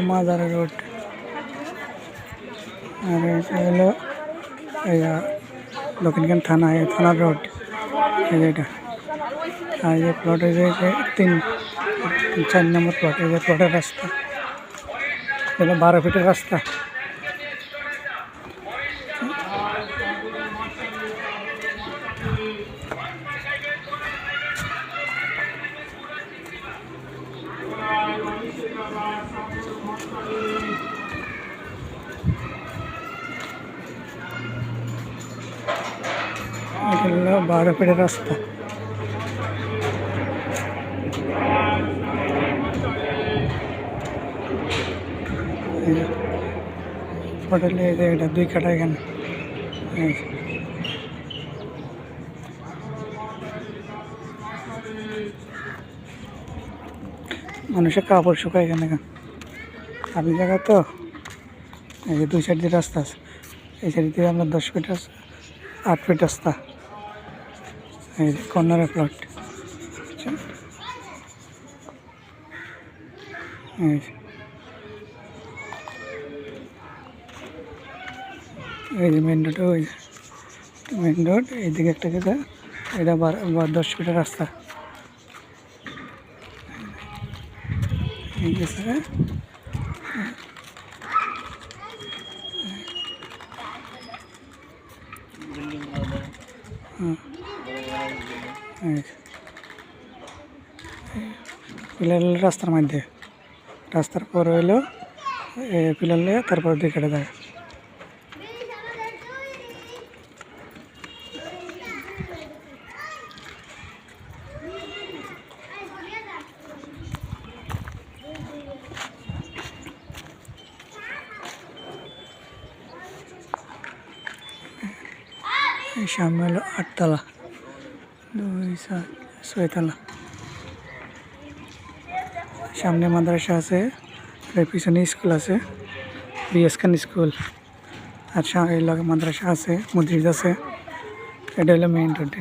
মাজার রোড আর এটা হলো দক্ষিণখান থানার রোড এটা। আর এই প্লট হয়েছে 4 নম্বর প্লট, এই যে প্লটের রাস্তা, এটা 12 ফিটের রাস্তা। এটা হলো 12 ফিটের রাস্তা। হোটেলে এটা 2 কাঠা এখানে। মানুষের কাপড় শুকায় এখানে, খালি জায়গা তো। এই যে 2 সাইড দিয়ে রাস্তা আছে, এই সাইড দিয়ে আমরা 10 ফিট আছে, 8 ফিট রাস্তা। এই যে কর্নারের প্লট, এই যে মেন রোড, ওই মেন রোড, এইদিকে একটা জায়গা, এটা 10 ফিটের রাস্তা। ঠিক আছে, পিলার রাস্তার মধ্যে, রাস্তার পর হইলো পিলার লিয়ে তারপর দিকে দেয়। সামনে হলো 8 তলা, 2 4 6 তলা। সামনে মাদ্রাসা আছে, পিছনে স্কুল আছে, বিএস খান স্কুল। আর এই লগে মাদ্রাসা আছে, মসজিদ আছে। এটা হলো মেইন রোড।